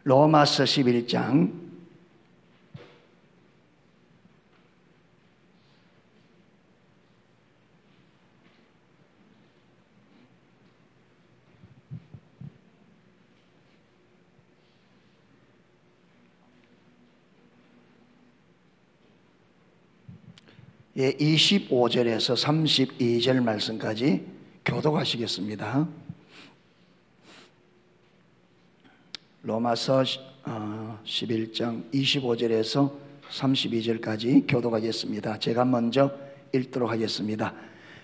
로마서 11장 25절에서 32절 말씀까지 교독하시겠습니다. 로마서 11장 25절에서 32절까지 교독하겠습니다. 제가 먼저 읽도록 하겠습니다.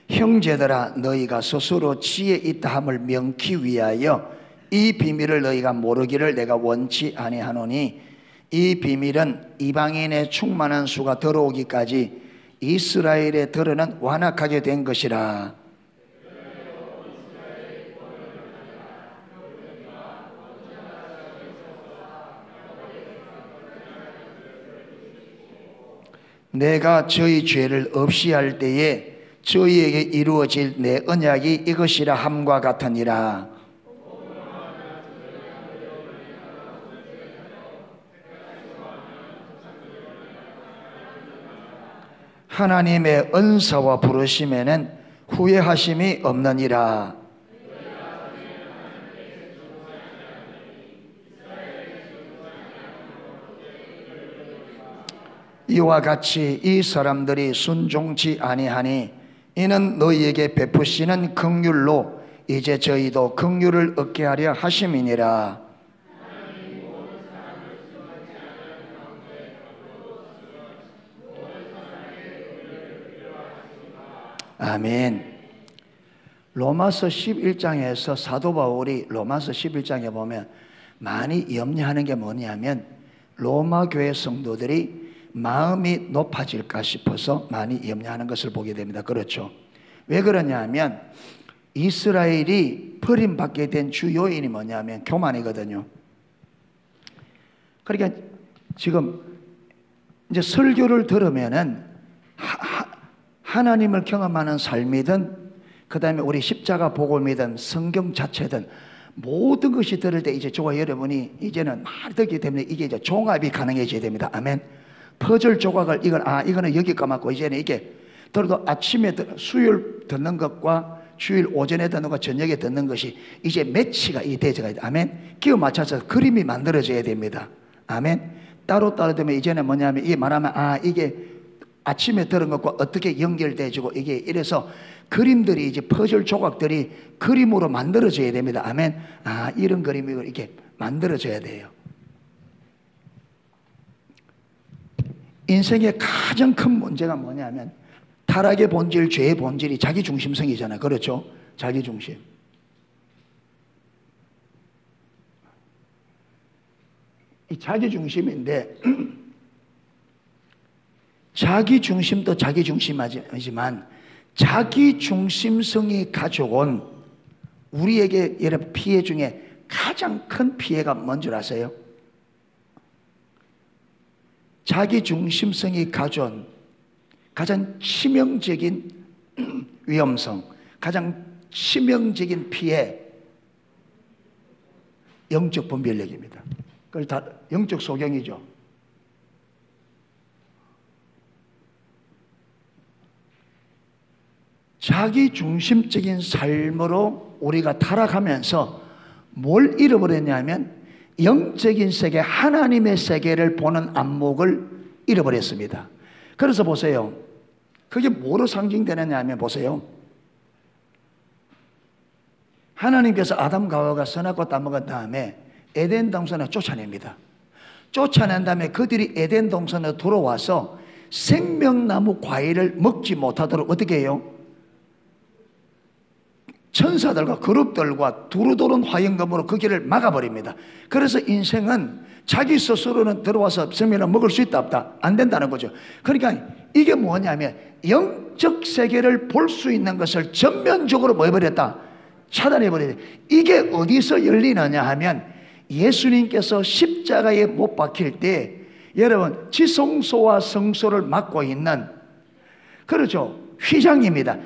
형제들아, 너희가 스스로 지혜 있다 함을 명키 위하여 이 비밀을 너희가 모르기를 내가 원치 아니하노니, 이 비밀은 이방인의 충만한 수가 들어오기까지 이스라엘의 들어는 완악하게 된 것이라. 내가 저희 죄를 없이 할 때에 저희에게 이루어질 내 언약이 이것이라 함과 같으니라. 하나님의 은사와 부르심에는 후회하심이 없느니라. 이와 같이 이 사람들이 순종치 아니하니 이는 너희에게 베푸시는 긍휼로 이제 저희도 긍휼을 얻게 하려 하심이니라. 아멘. 로마서 11장에서 사도 바울이 로마서 11장에 보면 많이 염려하는 게 뭐냐면, 로마 교회 성도들이 마음이 높아질까 싶어서 많이 염려하는 것을 보게 됩니다. 그렇죠? 왜 그러냐면 이스라엘이 버림받게 된 주 요인이 뭐냐면 교만이거든요. 그러니까 지금 이제 설교를 들으면은 하나님을 경험하는 삶이든, 그 다음에 우리 십자가 복음이든 성경 자체든 모든 것이 들을 때 이제 저와 여러분이 이제는 말이 듣기 때문에 이게 이제 종합이 가능해져야 됩니다. 아멘. 퍼즐 조각을 이거는 여기 까맣고, 이제는 이게 들어도 아침에 수요일 듣는 것과 주일 오전에 듣는 것, 저녁에 듣는 것이 이제 매치가 되져가야 돼. 아멘. 끼워 맞춰서 그림이 만들어져야 됩니다. 아멘. 따로따로 되면 이제는 뭐냐면 이게 말하면 이게 아침에 들은 것과 어떻게 연결돼지고 이게 이래서 그림들이 이제 퍼즐 조각들이 그림으로 만들어져야 됩니다. 아멘. 이런 그림이 이렇게 만들어져야 돼요. 인생의 가장 큰 문제가 뭐냐면 타락의 본질, 죄의 본질이 자기중심성이잖아요. 그렇죠? 자기중심. 이 자기중심인데 자기중심도 자기중심하지만 자기중심성이 가져온 우리에게 여러분 피해 중에 가장 큰 피해가 뭔 줄 아세요? 자기중심성이 가져온 가장 치명적인 위험성, 가장 치명적인 피해, 영적 분별력입니다. 그걸 다 영적 소경이죠. 자기중심적인 삶으로 우리가 타락하면서 뭘 잃어버렸냐면 영적인 세계, 하나님의 세계를 보는 안목을 잃어버렸습니다. 그래서 보세요. 그게 뭐로 상징되느냐 하면 보세요. 하나님께서 아담과 하와가 선악과 따먹은 다음에 에덴 동산을 쫓아냅니다. 쫓아낸 다음에 그들이 에덴 동산에 들어와서 생명나무 과일을 먹지 못하도록 어떻게 해요? 천사들과 그룹들과 두루두른 화영검으로 그 길을 막아버립니다. 그래서 인생은 자기 스스로는 들어와서 생명을 먹을 수 있다 없다 안 된다는 거죠. 그러니까 이게 뭐냐면 영적 세계를 볼 수 있는 것을 전면적으로 뭐 해버렸다? 차단해버렸다. 이게 어디서 열리느냐 하면 예수님께서 십자가에 못 박힐 때 여러분 지성소와 성소를 맡고 있는, 그렇죠, 휘장입니다.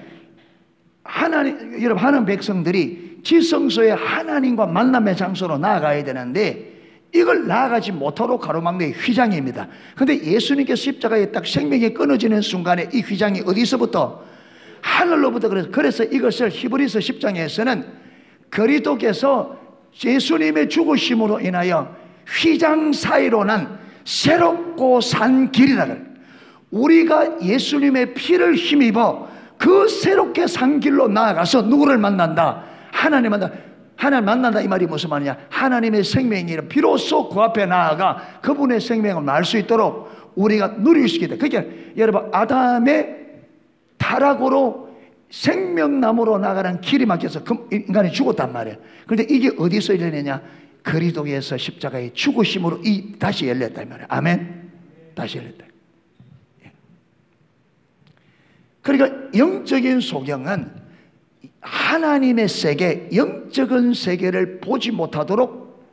하나님, 여러분 하는 백성들이 지성소에 하나님과 만남의 장소로 나아가야 되는데 이걸 나아가지 못하도록 가로막는 휘장입니다. 그런데 예수님께서 십자가에 딱 생명이 끊어지는 순간에 이 휘장이 어디서부터? 하늘로부터. 그래서 이것을 히브리서 10장에서는 그리스도께서 예수님의 죽으심으로 인하여 휘장 사이로 난 새롭고 산 길이라 그래요. 우리가 예수님의 피를 힘입어 그 새롭게 산 길로 나아가서 누구를 만난다? 하나님 만난다. 하나님 만난다 이 말이 무슨 말이냐? 하나님의 생명이 비로소 그 앞에 나아가 그분의 생명을 알 수 있도록 우리가 누릴 수 있다. 그러니까 여러분, 아담의 타락으로 생명나무로 나가는 길이 막혀서 그 인간이 죽었단 말이에요. 그런데 이게 어디서 열리느냐? 그리스도에서 십자가의 죽으심으로 다시 열렸단 말이에요. 아멘. 다시 열렸다. 그러니까 영적인 소경은 하나님의 세계, 영적인 세계를 보지 못하도록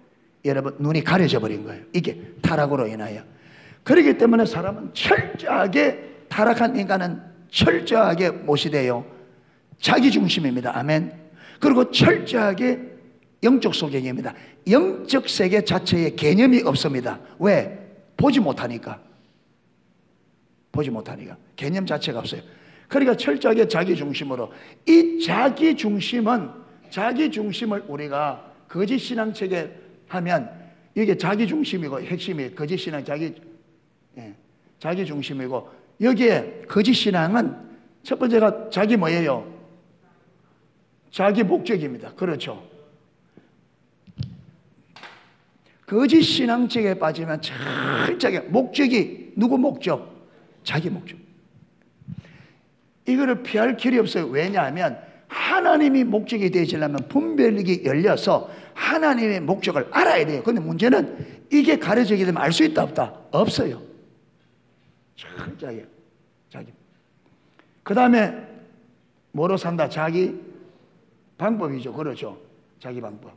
여러분 눈이 가려져 버린 거예요. 이게 타락으로 인하여. 그렇기 때문에 사람은 철저하게, 타락한 인간은 철저하게 무엇이 돼요? 자기중심입니다. 아멘. 그리고 철저하게 영적 소경입니다. 영적 세계 자체에 개념이 없습니다. 왜? 보지 못하니까. 보지 못하니까. 개념 자체가 없어요. 그러니까 철저하게 자기중심으로. 이 자기중심을 우리가 거짓신앙책에 하면 이게 자기중심이고, 핵심이 거짓신앙 자기중심이고, 여기에 거짓신앙은 첫 번째가 자기 뭐예요? 자기 목적입니다. 그렇죠. 거짓신앙책에 빠지면 철저하게 목적이 누구 목적? 자기 목적. 이거를 피할 길이 없어요. 왜냐하면 하나님이 목적이 되시려면 분별력이 열려서 하나님의 목적을 알아야 돼요. 그런데 문제는 이게 가려지게 되면 알 수 있다 없다? 없어요. 자기. 그 다음에 뭐로 산다? 자기 방법이죠. 그렇죠. 자기 방법.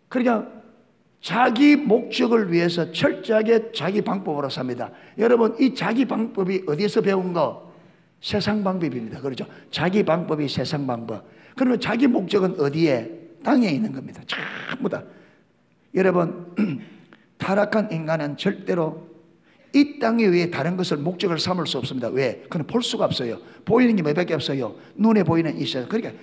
그러니까 자기 목적을 위해서 철저하게 자기 방법으로 삽니다. 여러분, 이 자기 방법이 어디에서 배운 거? 세상 방법입니다. 그렇죠. 자기 방법이 세상 방법. 그러면 자기 목적은 어디에? 땅에 있는 겁니다. 전부 다. 여러분, 타락한 인간은 절대로 이 땅에 위해 다른 것을 목적을 삼을 수 없습니다. 왜? 그건 볼 수가 없어요. 보이는 게 몇밖에 없어요. 눈에 보이는 있어요. 그러니까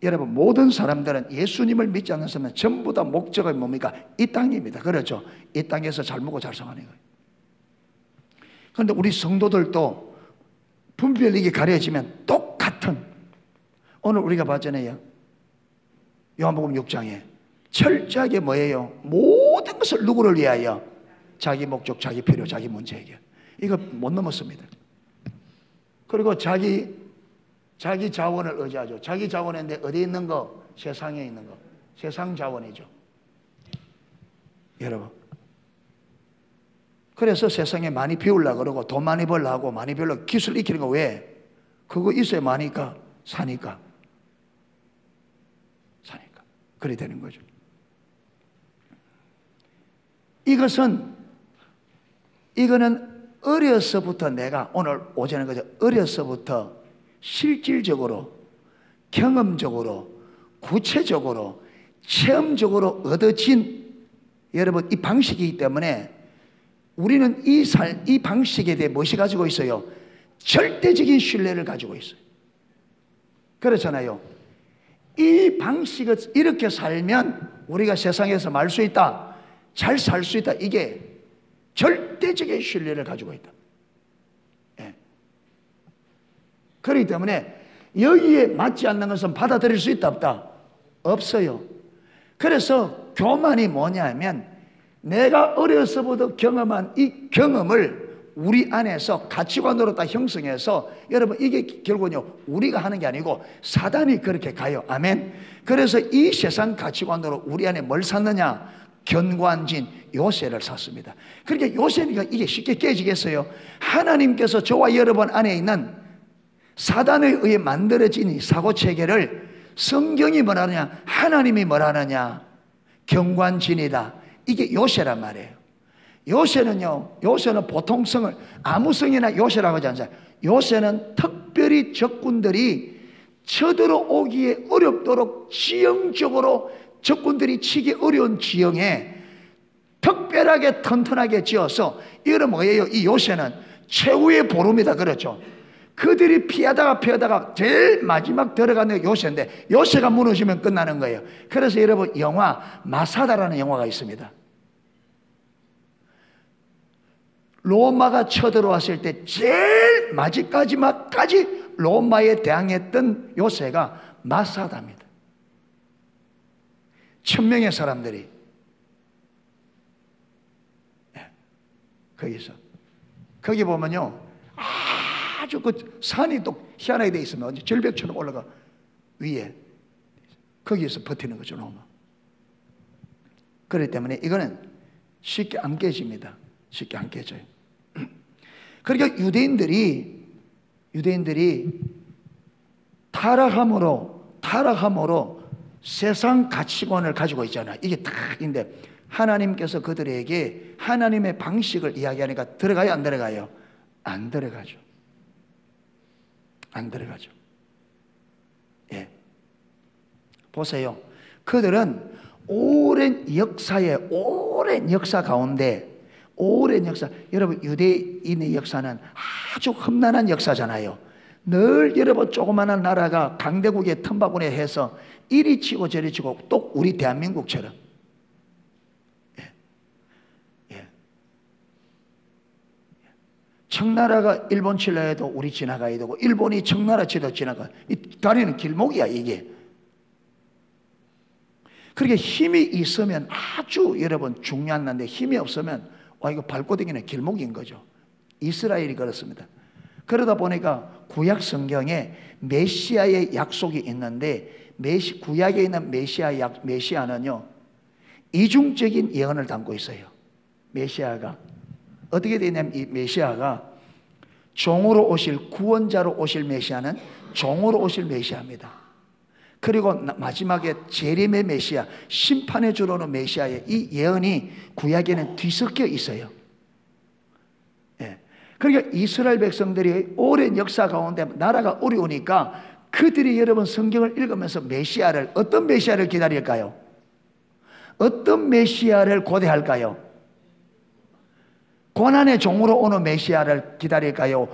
여러분, 모든 사람들은 예수님을 믿지 않는 사람은 전부 다 목적이 뭡니까? 이 땅입니다. 그렇죠. 이 땅에서 잘 먹고 잘 사는 거예요. 그런데 우리 성도들도 분별력이 가려지면 똑같은, 오늘 우리가 봤잖아요. 요한복음 6장에 철저하게 뭐예요? 모든 것을 누구를 위하여? 자기 목적, 자기 필요, 자기 문제 해결. 이거 못 넘었습니다. 그리고 자기 자원을 의지하죠. 자기 자원인데 어디 있는 거? 세상에 있는 거. 세상 자원이죠. 여러분, 그래서 세상에 많이 배우려고 그러고 돈 많이 벌려고 많이 배우려고 기술 익히는 거 왜? 그거 있어야 많으니까 사니까 그래 되는 거죠. 이거는 어려서부터, 내가 오늘 오전에 그죠, 어려서부터 실질적으로, 경험적으로, 구체적으로, 체험적으로 얻어진 여러분 이 방식이기 때문에 우리는 이 방식에 대해 무엇이 가지고 있어요? 절대적인 신뢰를 가지고 있어요. 그렇잖아요. 이 방식을 이렇게 살면 우리가 세상에서 말 수 있다, 잘 살 수 있다. 이게 절대적인 신뢰를 가지고 있다. 예. 그렇기 때문에 여기에 맞지 않는 것은 받아들일 수 있다 없다? 없어요. 그래서 교만이 뭐냐면 내가 어려서부터 경험한 이 경험을 우리 안에서 가치관으로 다 형성해서, 여러분 이게 결국은요 우리가 하는 게 아니고 사단이 그렇게 가요. 아멘. 그래서 이 세상 가치관으로 우리 안에 뭘 샀느냐? 견고한진 요새를 샀습니다. 그러니까 요새니까 이게 쉽게 깨지겠어요? 하나님께서 저와 여러분 안에 있는 사단에 의해 만들어진 이 사고체계를 성경이 뭐라느냐, 하나님이 뭐라느냐, 견고한진이다. 이게 요새란 말이에요. 요새는 보통 성을 아무 성이나 요새라고 하지 않아요. 요새는 특별히 적군들이 쳐들어오기에 어렵도록 지형적으로 적군들이 치기 어려운 지형에 특별하게 튼튼하게 지어서, 이거는 뭐예요? 이 요새는 최후의 보름이다 그렇죠. 그들이 피하다가 제일 마지막 들어가는 요새인데, 요새가 무너지면 끝나는 거예요. 그래서 여러분, 영화 마사다라는 영화가 있습니다. 로마가 쳐들어왔을 때 제일 마지막까지 로마에 대항했던 요새가 마사다입니다. 1000명의 사람들이 거기서, 거기 보면요, 아주 그 산이 또 희한하게 돼 있으면 절벽처럼 올라가 위에, 거기에서 버티는 거죠, 로마. 그렇기 때문에 이거는 쉽게 안 깨집니다. 쉽게 안 깨져요. 그러니까 유대인들이 타락함으로 세상 가치관을 가지고 있잖아요. 이게 다인데, 하나님께서 그들에게 하나님의 방식을 이야기하니까 들어가요, 안 들어가요? 안 들어가죠. 안 들어가죠. 예. 보세요. 그들은 오랜 역사 가운데, 여러분, 유대인의 역사는 아주 험난한 역사잖아요. 늘 여러분, 조그마한 나라가 강대국의 틈바구니에 해서 이리 치고 저리 치고, 또 우리 대한민국처럼. 청나라가 일본 칠라 해도 우리 지나가야 되고, 일본이 청나라 치도 지나가. 이 다리는 길목이야, 이게. 그렇게 힘이 있으면 아주 여러분 중요한 건데, 힘이 없으면 이거 밟고 다니는 길목인 거죠. 이스라엘이 그렇습니다. 그러다 보니까 구약 성경에 메시아의 약속이 있는데, 구약에 있는 메시아는요, 이중적인 예언을 담고 있어요. 메시아가 어떻게 되냐면, 이 메시아가 종으로 오실, 구원자로 오실 메시아는 종으로 오실 메시아입니다. 그리고 마지막에 재림의 메시아, 심판의 주로 오는 메시아의 이 예언이 구약에는 뒤섞여 있어요. 예. 그러니까 이스라엘 백성들이 오랜 역사 가운데 나라가 어려우니까, 그들이 여러분 성경을 읽으면서 메시아를, 어떤 메시아를 기다릴까요? 어떤 메시아를 고대할까요? 고난의 종으로 오는 메시아를 기다릴까요?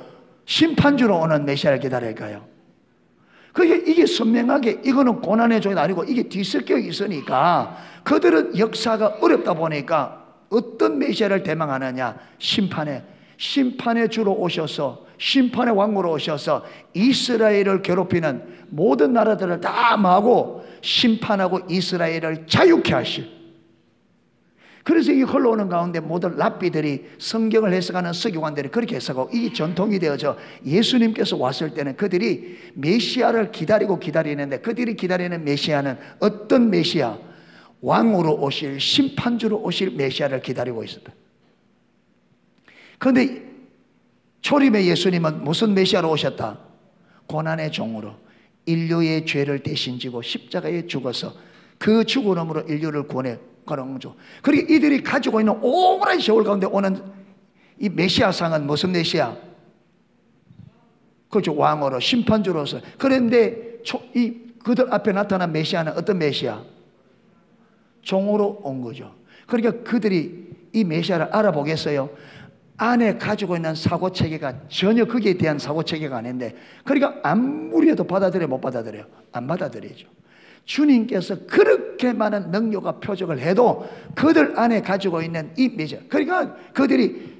심판주로 오는 메시아를 기다릴까요? 이게 선명하게, 이거는 고난의 종이 아니고 이게 뒤섞여 있으니까, 그들은 역사가 어렵다 보니까 어떤 메시아를 대망하느냐? 심판의 주로 오셔서, 심판의 왕으로 오셔서 이스라엘을 괴롭히는 모든 나라들을 다 마고 심판하고 이스라엘을 자유케 하실. 그래서 이 흘러오는 가운데 모든 랍비들이, 성경을 해석하는 서기관들이 그렇게 해석하고, 이 전통이 되어져 예수님께서 왔을 때는 그들이 메시아를 기다리는데, 그들이 기다리는 메시아는 어떤 메시아? 왕으로 오실, 심판주로 오실 메시아를 기다리고 있었다. 그런데 초림의 예수님은 무슨 메시아로 오셨다? 고난의 종으로 인류의 죄를 대신 지고 십자가에 죽어서 그 죽음으로 인류를 구원해 가는 거죠. 그리고 이들이 가지고 있는 오랜 세월 가운데 오는 이 메시아상은 무슨 메시아? 그렇죠. 왕으로, 심판주로서. 그런데 그들 앞에 나타난 메시아는 어떤 메시아? 종으로 온 거죠. 그러니까 그들이 이 메시아를 알아보겠어요? 안에 가지고 있는 사고체계가 전혀 거기에 대한 사고체계가 아닌데, 그러니까 아무리 해도 받아들여 못 받아들여요? 안 받아들이죠. 주님께서 그렇게 많은 능력과 표적을 해도 그들 안에 가지고 있는 이 메시아, 그러니까 그들이,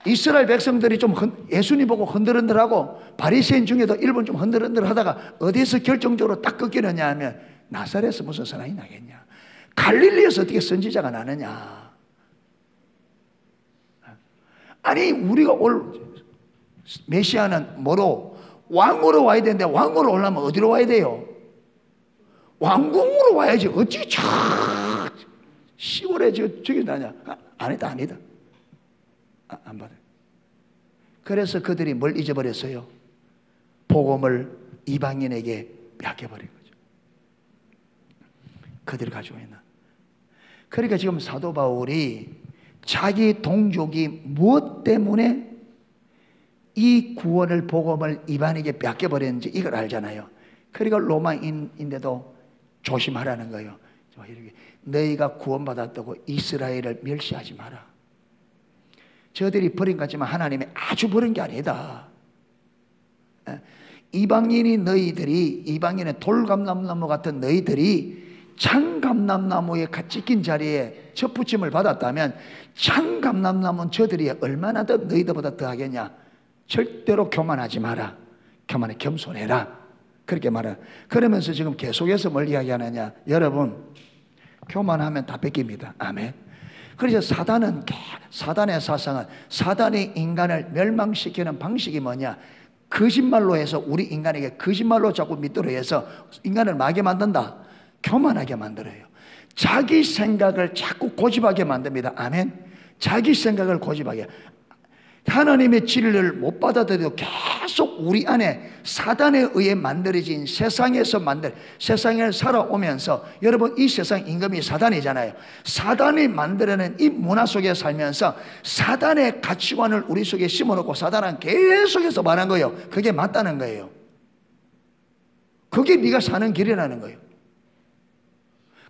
이스라엘 백성들이 좀 예수님 보고 흔들흔들하고, 바리새인 중에도 일본 좀 흔들흔들하다가 어디서 결정적으로 딱 꺾이느냐 하면, 나사렛에서 무슨 선악이 나겠냐, 갈릴리에서 어떻게 선지자가 나느냐. 아니, 우리가 올 메시아는 뭐로? 왕으로 와야 되는데, 왕으로 오려면 어디로 와야 돼요? 왕궁으로 와야지. 어찌 저 시골에 저기 나냐? 아니다. 안 받아요. 그래서 그들이 뭘 잊어버렸어요? 복음을 이방인에게 빼앗겨버린 거죠. 그들이 가지고 있는. 그러니까 지금 사도 바울이 자기 동족이 무엇 때문에 이 구원을, 복음을 이방인에게 빼앗겨버렸는지 이걸 알잖아요. 그러니까 로마인인데도 조심하라는 거예요. 너희가 구원받았다고 이스라엘을 멸시하지 마라. 저들이 버린 것 같지만 하나님이 아주 버린 게 아니다. 이방인의 돌감람나무 같은 너희들이 참감람나무에 같이 낀 자리에 접붙임을 받았다면 참감람나무는 저들이 얼마나 더 너희들보다 더 하겠냐. 절대로 교만하지 마라. 겸손해라. 그렇게 말해. 그러면서 지금 계속해서 뭘 이야기하느냐. 여러분, 교만하면 다 뺏깁니다. 아멘. 그래서 사단의 사상은, 사단이 인간을 멸망시키는 방식이 뭐냐. 거짓말로 해서 우리 인간에게 거짓말로 자꾸 믿도록 해서 인간을 마게 만든다. 교만하게 만들어요. 자기 생각을 자꾸 고집하게 만듭니다. 아멘. 자기 생각을 고집하게. 하나님의 진리를 못 받아들여도 계속 우리 안에 사단에 의해 만들어진 세상에 살아오면서, 여러분 이 세상 임금이 사단이잖아요. 사단이 만들어낸 이 문화 속에 살면서 사단의 가치관을 우리 속에 심어놓고 사단은 계속해서 말한 거예요. 그게 맞다는 거예요. 그게 네가 사는 길이라는 거예요.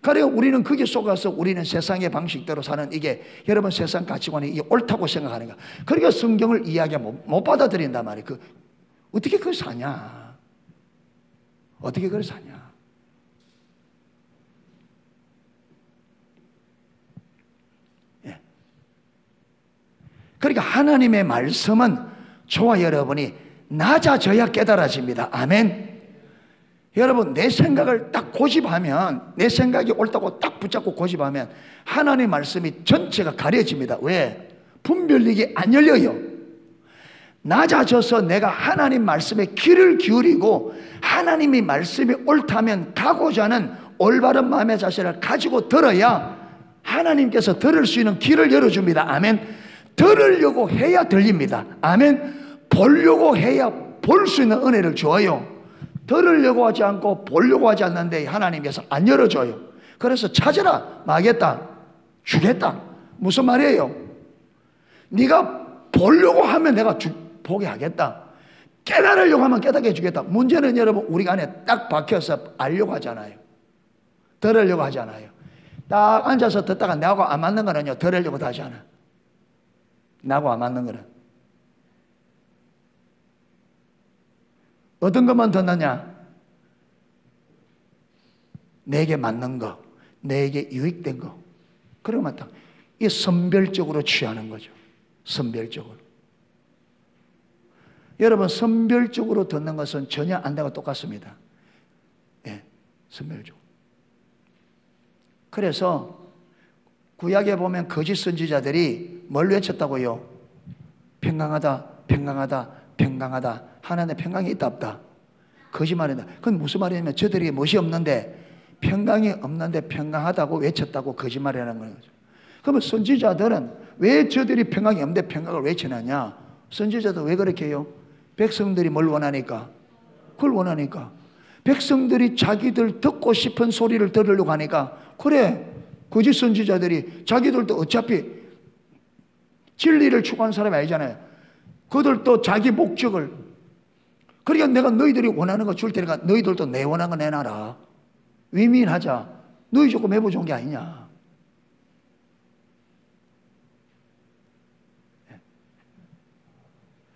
그래서 우리는 거기에 속아서 우리는 세상의 방식대로 사는, 이게 여러분 세상 가치관이 이게 옳다고 생각하는 거야. 그러니까 성경을 이야기 못 받아들인단 말이에요. 어떻게 그걸 사냐? 어떻게 그걸 사냐? 예. 그러니까 하나님의 말씀은 저와 여러분이 낮아져야 깨달아집니다. 아멘. 여러분, 내 생각을 딱 고집하면, 내 생각이 옳다고 딱 붙잡고 고집하면 하나님의 말씀이 전체가 가려집니다. 왜? 분별력이 안 열려요. 낮아져서 내가 하나님 말씀에 귀를 기울이고 하나님이 말씀이 옳다면 가고자 하는 올바른 마음의 자세를 가지고 들어야 하나님께서 들을 수 있는 귀를 열어줍니다. 아멘. 들으려고 해야 들립니다. 아멘. 보려고 해야 볼 수 있는 은혜를 줘요. 들으려고 하지 않고 보려고 하지 않는데 하나님께서 안 열어줘요. 그래서 찾으라, 마겠다, 주겠다. 무슨 말이에요? 네가 보려고 하면 내가 보게 하겠다. 깨달으려고 하면 깨닫게 해주겠다. 문제는 여러분, 우리 안에 딱 박혀서 알려고 하잖아요. 들으려고 하잖아요. 딱 앉아서 듣다가 나하고 안 맞는 거는요, 들으려고 하지 않아. 나하고 안 맞는 거는. 어떤 것만 듣느냐? 내게 맞는 거, 내게 유익된 거. 그러면 딱 이 선별적으로 취하는 거죠. 선별적으로. 여러분, 선별적으로 듣는 것은 전혀 안 되고 똑같습니다. 예, 선별적으로. 그래서 구약에 보면 거짓 선지자들이 뭘 외쳤다고요? 평강하다, 평강하다, 평강하다. 하나님의 평강이 있다 없다? 거짓말이다. 그건 무슨 말이냐면 저들이 무엇이 없는데, 평강이 없는데 평강하다고 외쳤다고 거짓말이라는 거죠. 그러면 선지자들은 왜 저들이 평강이 없는데 평강을 외치느냐? 선지자도 왜 그렇게 해요? 백성들이 뭘 원하니까? 그걸 원하니까. 백성들이 자기들 듣고 싶은 소리를 들으려고 하니까, 그래, 거짓 선지자들이 자기들도 어차피 진리를 추구하는 사람이 아니잖아요. 그들도 자기 목적을, 그러니까 내가 너희들이 원하는 거 줄 테니까 너희들도 내 원하는 거 내놔라. 위민하자. 너희 조금 해보자 게 아니냐.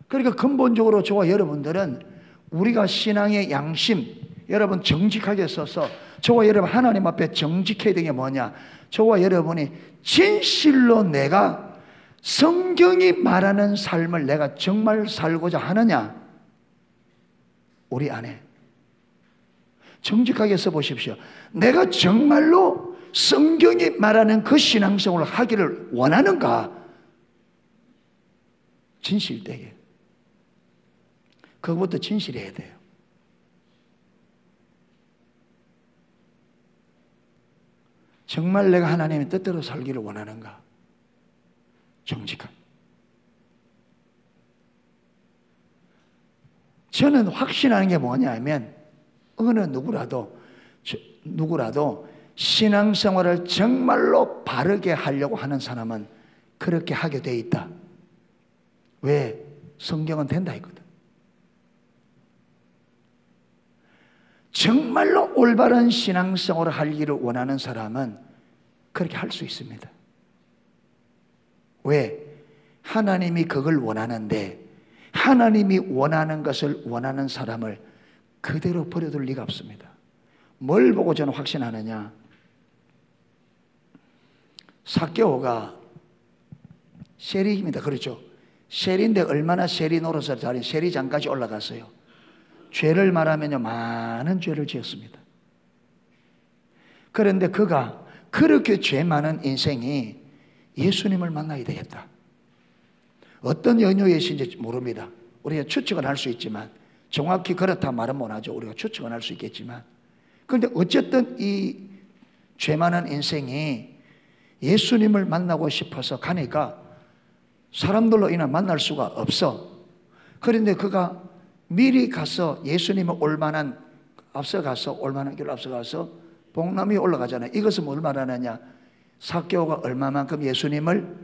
그러니까 근본적으로 저와 여러분들은 우리가 신앙의 양심, 여러분 정직하게 써서 저와 여러분 하나님 앞에 정직해야 되는 게 뭐냐? 저와 여러분이 진실로 내가 성경이 말하는 삶을 내가 정말 살고자 하느냐? 우리 안에 정직하게 써보십시오. 내가 정말로 성경이 말하는 그 신앙생활을 하기를 원하는가? 진실되게. 그것부터 진실해야 돼요. 정말 내가 하나님의 뜻대로 살기를 원하는가? 정직한. 저는 확신하는 게 뭐냐면, 어느 누구라도 신앙생활을 정말로 바르게 하려고 하는 사람은 그렇게 하게 돼 있다. 왜? 성경은 된다 했거든. 정말로 올바른 신앙생활을 하기를 원하는 사람은 그렇게 할 수 있습니다. 왜? 하나님이 그걸 원하는데 하나님이 원하는 것을 원하는 사람을 그대로 버려둘 리가 없습니다. 뭘 보고 저는 확신하느냐? 삭개오가 세리입니다. 그렇죠? 세리인데 얼마나 세리 노릇을 잘해 세리장까지 올라갔어요. 죄를 말하면요, 많은 죄를 지었습니다. 그런데 그가 그렇게 죄 많은 인생이 예수님을 만나야 되겠다. 어떤 연유이신지 모릅니다. 우리가 추측은 할 수 있지만 정확히 그렇다 말은 못하죠. 우리가 추측은 할 수 있겠지만, 그런데 어쨌든 이 죄 많은 인생이 예수님을 만나고 싶어서 가니까 사람들로 인해 만날 수가 없어. 그런데 그가 미리 가서 예수님을 올만한 길 앞서가서 복남이 올라가잖아요. 이것은 뭘 말하느냐? 삭개오가 얼마만큼 예수님을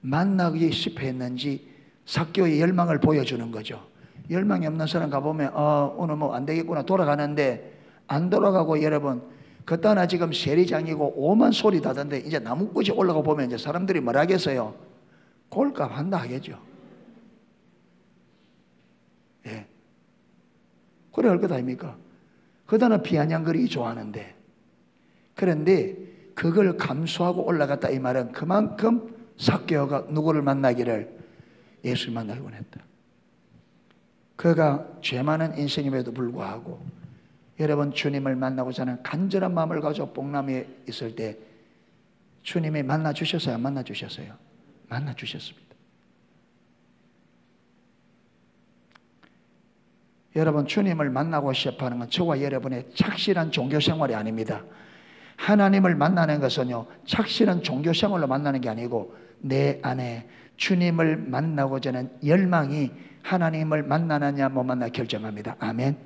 만나기 싶어했는지 삭개오의 열망을 보여주는 거죠. 열망이 없는 사람 가보면 오늘 뭐 안 되겠구나 돌아가는데 안 돌아가고, 여러분 그따나 지금 세리장이고 오만 소리 다던데 이제 나무꾼이 올라가 보면 이제 사람들이 뭐라 하겠어요? 골값 한다 하겠죠. 예. 그래 할 것 아닙니까? 그다나 비아냥거리기 좋아하는데, 그런데 그걸 감수하고 올라갔다 이 말은 그만큼 삭개오가 누구를 만나기를? 예수를 만나기 원했다. 그가 죄 많은 인생임에도 불구하고 여러분 주님을 만나고자 하는 간절한 마음을 가지고 복남에 있을 때 주님이 만나 주셨어요? 안 만나 주셨어요? 만나 주셨습니다. 여러분 주님을 만나고 싶어하는 건 저와 여러분의 착실한 종교생활이 아닙니다. 하나님을 만나는 것은요, 착실한 종교생활로 만나는 게 아니고 내 안에 주님을 만나고자 하는 열망이 하나님을 만나느냐 못 만나 결정합니다. 아멘.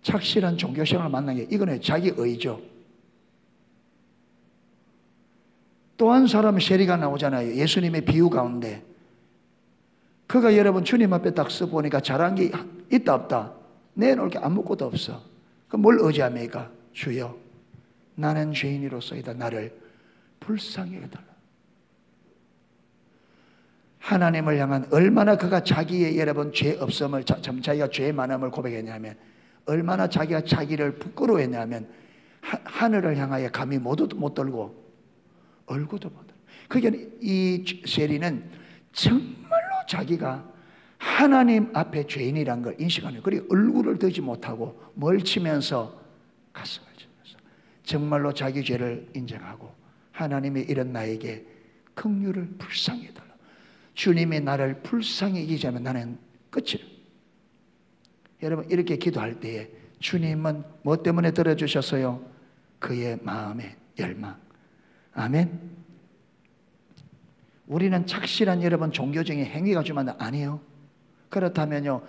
착실한 종교생활을 만나는 게 이거는 자기 의죠. 또 한 사람 세리가 나오잖아요. 예수님의 비유 가운데 그가 여러분 주님 앞에 딱 서보니까 잘한 게 있다 없다? 내놓을 게 아무것도 없어. 그럼 뭘 의지합니까? 주여 나는 죄인이로서이다. 나를 불쌍히 해달라. 하나님을 향한 얼마나 그가 자기의 여러분 죄 없음을 참 자기가 죄 많음을 고백했냐면 얼마나 자기가 자기를 부끄러워했냐면 하늘을 향하여 감히 못 들고 얼굴도 못 들고. 그게 이 세리는 정말로 자기가 하나님 앞에 죄인이란 걸 인식하는 거예요. 그리고 얼굴을 들지 못하고 멀치면서 가슴을 치면서 정말로 자기 죄를 인정하고 하나님이 이런 나에게 긍휼을 불쌍히 해달라. 주님이 나를 불쌍히 여기자면 나는 끝이라. 여러분 이렇게 기도할 때에 주님은 뭐 때문에 들어주셨어요? 그의 마음의 열망. 아멘. 우리는 착실한 여러분 종교적인 행위가 주면 아니에요. 그렇다면요,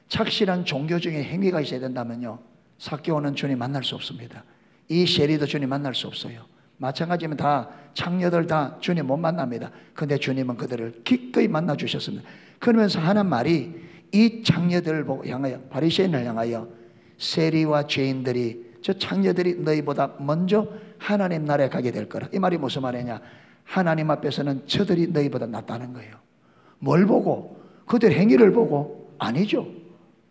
착실한 종교적인 행위가 있어야 된다면요, 삭개오는 주님 만날 수 없습니다. 이 세리도 주님 만날 수 없어요. 마찬가지면 다 창녀들 다 주님 못 만납니다. 근데 주님은 그들을 기꺼이 만나 주셨습니다. 그러면서 하는 말이 이 창녀들을 향하여, 바리새인을 향하여 세리와 죄인들이, 저 창녀들이 너희보다 먼저 하나님 나라에 가게 될 거라. 이 말이 무슨 말이냐? 하나님 앞에서는 저들이 너희보다 낫다는 거예요. 뭘 보고? 그들 행위를 보고? 아니죠.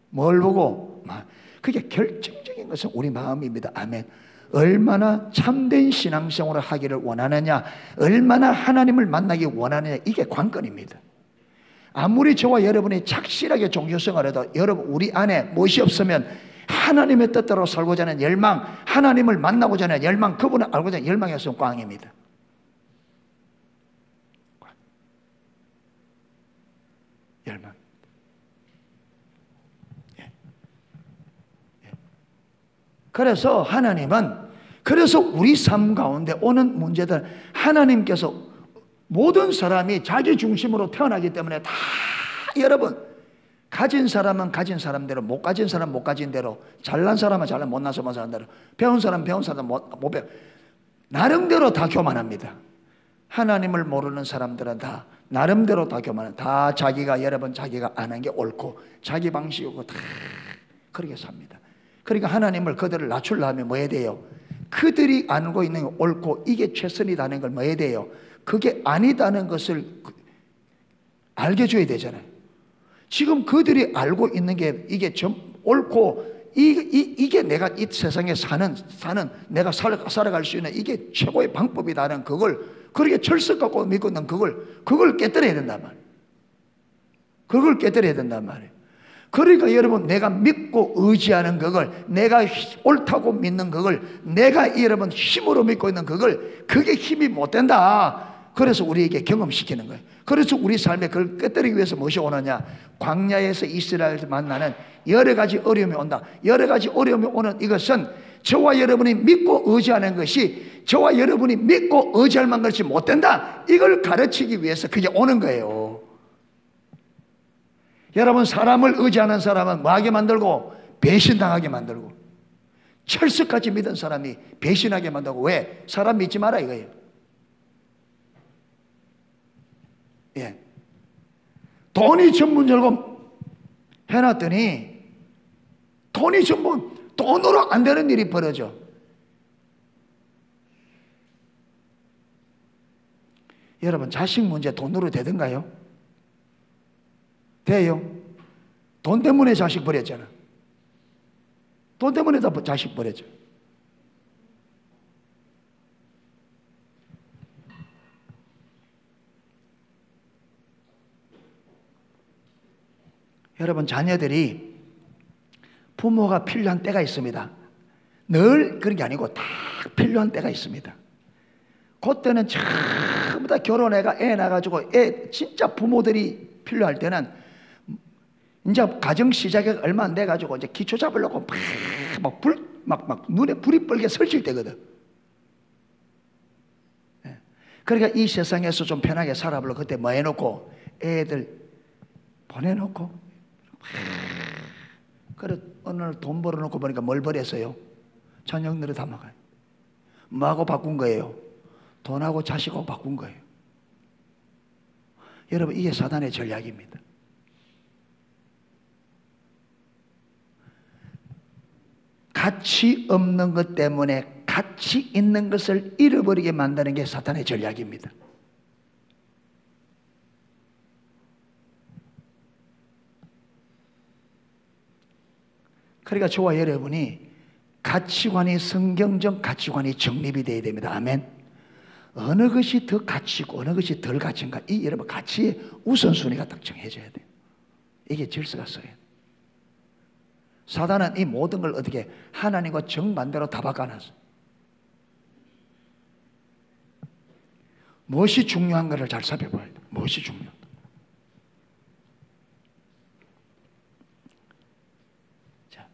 뭘 보고? 그게 결정적인 것은 우리 마음입니다. 아멘. 얼마나 참된 신앙생활을 하기를 원하느냐, 얼마나 하나님을 만나기 원하느냐, 이게 관건입니다. 아무리 저와 여러분이 착실하게 종교생활해도 여러분 우리 안에 무엇이 없으면 하나님의 뜻대로 살고자 하는 열망, 하나님을 만나고자 하는 열망, 그분을 알고자 하는 열망이 없으면 꽝입니다. 열망. 그래서 하나님은, 그래서 우리 삶 가운데 오는 문제들, 하나님께서 모든 사람이 자기 중심으로 태어나기 때문에 다 여러분 가진 사람은 가진 사람대로, 못 가진 사람은 못 가진 대로, 잘난 사람은 잘난, 못나서 못 사는 대로, 배운 사람은 배운 사람 못 배워, 나름대로 다 교만합니다. 하나님을 모르는 사람들은 다 나름대로 다 교만해. 다 자기가 여러분 자기가 아는 게 옳고 자기 방식이고 다 그렇게 삽니다. 그러니까 하나님을 그들을 낮추려면 뭐 해야 돼요? 그들이 알고 있는 게 옳고 이게 최선이라는 걸 뭐 해야 돼요? 그게 아니다는 것을 알게 줘야 되잖아요. 지금 그들이 알고 있는 게 이게 옳고 이게 내가 이 세상에 사는 내가 살아갈 수 있는 이게 최고의 방법이라는 그걸 그렇게 철석 갖고 믿고 있는 그걸 깨뜨려야 된단 말이에요. 그걸 깨뜨려야 된단 말이에요. 그러니까 여러분 내가 믿고 의지하는 그걸 내가 옳다고 믿는 그걸 내가 여러분 힘으로 믿고 있는 그게 힘이 못 된다. 그래서 우리에게 경험시키는 거예요. 그래서 우리 삶에 그걸 깨뜨리기 위해서 무엇이 오느냐? 광야에서 이스라엘을 만나는 여러 가지 어려움이 온다. 여러 가지 어려움이 오는 이것은 저와 여러분이 믿고 의지하는 것이 저와 여러분이 믿고 의지할 만한 것이 못 된다. 이걸 가르치기 위해서 그게 오는 거예요. 여러분 사람을 의지하는 사람은 뭐하게 만들고 배신당하게 만들고 철석같이 믿은 사람이 배신하게 만들고 왜? 사람 믿지 마라 이거예요. 예. 돈이 전문 열고 해놨더니 돈이 전부 돈으로 안 되는 일이 벌어져. 여러분 자식 문제 돈으로 되던가요? 돼요. 돈 때문에 자식 버렸잖아. 돈 때문에 다 자식 버렸죠. 여러분 자녀들이 부모가 필요한 때가 있습니다. 늘 그런 게 아니고 다 필요한 때가 있습니다. 그때는 전부 다 결혼해가 애 낳아가지고 애 진짜 부모들이 필요할 때는 이제 가정 시작에 얼마 안 돼가지고 이제 기초 잡으려고 막 눈에 불이 뻘게 설칠 때거든. 그러니까 이 세상에서 좀 편하게 살아보려고 그때 뭐 해놓고 애들 보내놓고 그래 어느 날 돈 벌어놓고 보니까 뭘 버렸어요? 저녁들을 다 먹어요. 뭐하고 바꾼 거예요? 돈하고 자식하고 바꾼 거예요. 여러분 이게 사단의 전략입니다. 가치 없는 것 때문에 가치 있는 것을 잃어버리게 만드는 게 사탄의 전략입니다. 그러니까 저와 여러분이 가치관이 성경적 가치관이 정립이 되어야 됩니다. 아멘. 어느 것이 더 가치고 어느 것이 덜 가치인가 이 여러분 가치의 우선순위가 딱 정해져야 돼요. 이게 질서가 써야 돼요. 사단은 이 모든 걸 어떻게 하나님과 정반대로 다 바꿔놨어. 무엇이 중요한 것을 잘 살펴봐야 돼. 무엇이 중요한 것. 자,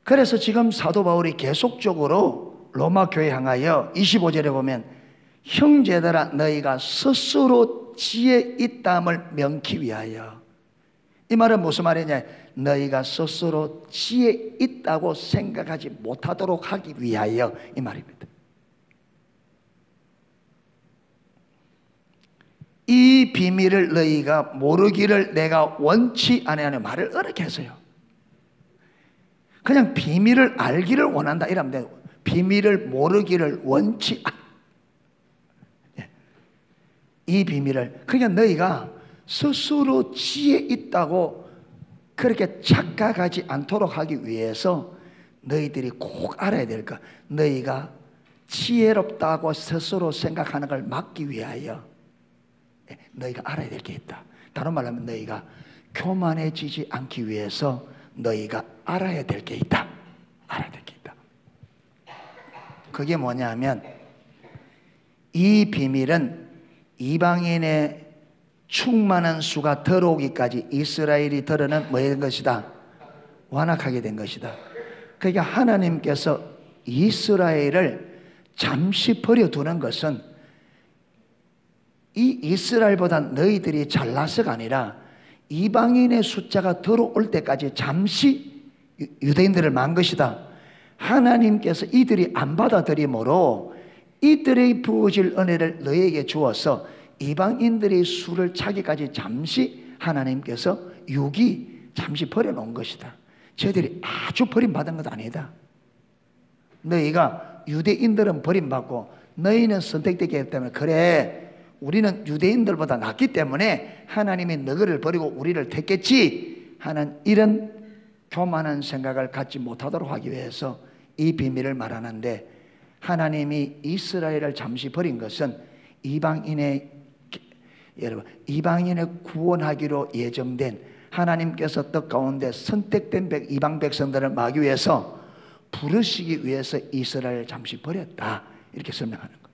그래서 지금 사도 바울이 계속적으로 로마 교회 향하여 25절에 보면 형제들아 너희가 스스로 지혜 있다함을 명키 위하여 이 말은 무슨 말이냐 너희가 스스로 지혜 있다고 생각하지 못하도록 하기 위하여 이 말입니다. 이 비밀을 너희가 모르기를 내가 원치 아니하는 말을 어렵게 했어요. 그냥 비밀을 알기를 원한다 이러면 돼요. 비밀을 모르기를 원치 이 비밀을 그러니까 너희가 스스로 지혜 있다고 그렇게 착각하지 않도록 하기 위해서 너희들이 꼭 알아야 될 것 너희가 지혜롭다고 스스로 생각하는 걸 막기 위하여 너희가 알아야 될 게 있다. 다른 말로 하면 너희가 교만해지지 않기 위해서 너희가 알아야 될 게 있다. 알아야 될 게 있다. 그게 뭐냐 하면 이 비밀은 이방인의 충만한 수가 들어오기까지 이스라엘이 들어는 뭐 된 것이다? 완악하게 된 것이다. 그러니까 하나님께서 이스라엘을 잠시 버려두는 것은 이 이스라엘보다 너희들이 잘나서가 아니라 이방인의 숫자가 들어올 때까지 잠시 유대인들을 만 것이다. 하나님께서 이들이 안 받아들이므로 이들의 부어질 은혜를 너희에게 주어서 이방인들의 수를 차기까지 잠시 하나님께서 잠시 버려놓은 것이다. 저희들이 아주 버림받은 것도 아니다. 너희가 유대인들은 버림받고 너희는 선택되기 때문에 그래 우리는 유대인들보다 낫기 때문에 하나님이 너희를 버리고 우리를 택했지 하는 이런 교만한 생각을 갖지 못하도록 하기 위해서 이 비밀을 말하는데, 하나님이 이스라엘을 잠시 버린 것은 이방인의 구원하기로 예정된, 하나님께서 떡 가운데 선택된 이방 백성들을 막기 위해서 부르시기 위해서 이스라엘을 잠시 버렸다, 이렇게 설명하는 거예요.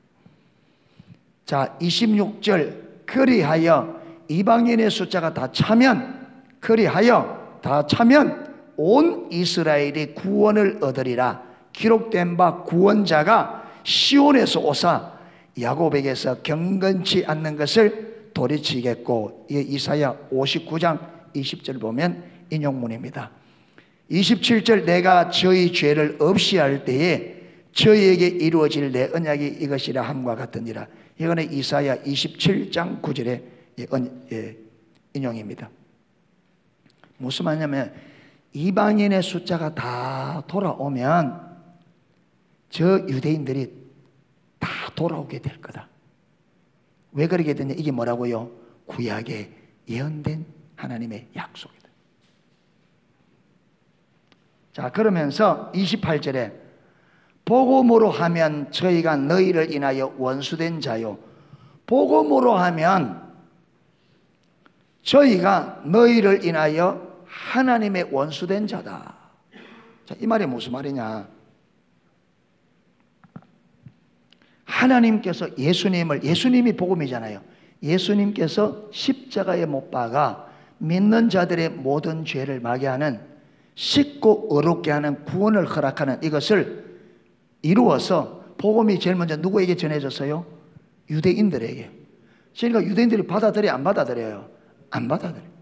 자, 26절 그리하여 이방인의 숫자가 다 차면, 그리하여 다 차면 온 이스라엘이 구원을 얻으리라. 기록된 바 구원자가 시온에서 오사 야곱에게서 경건치 않는 것을 돌이치겠고, 이사야 59장 20절 보면 인용문입니다. 27절 내가 저희 죄를 없이 할 때에 저희에게 이루어질 내 언약이 이것이라 함과 같으니라. 이거는 이사야 27장 9절의 인용입니다. 무슨 말이냐면 이방인의 숫자가 다 돌아오면 저 유대인들이 다 돌아오게 될 거다. 왜 그러게 됐냐? 이게 뭐라고요? 구약에 예언된 하나님의 약속이다. 자, 그러면서 28절에 복음으로 하면 저희가 너희를 인하여 원수된 자요, 복음으로 하면 저희가 너희를 인하여 하나님의 원수된 자다. 자, 이 말이 무슨 말이냐? 하나님께서 예수님이 복음이잖아요. 예수님께서 십자가에 못 박아 믿는 자들의 모든 죄를 마게 하는, 씻고 의롭게 하는 구원을 허락하는 이것을 이루어서 복음이 제일 먼저 누구에게 전해졌어요? 유대인들에게. 그러니까 유대인들이 받아들여요, 안 받아들여요? 안 받아들여요.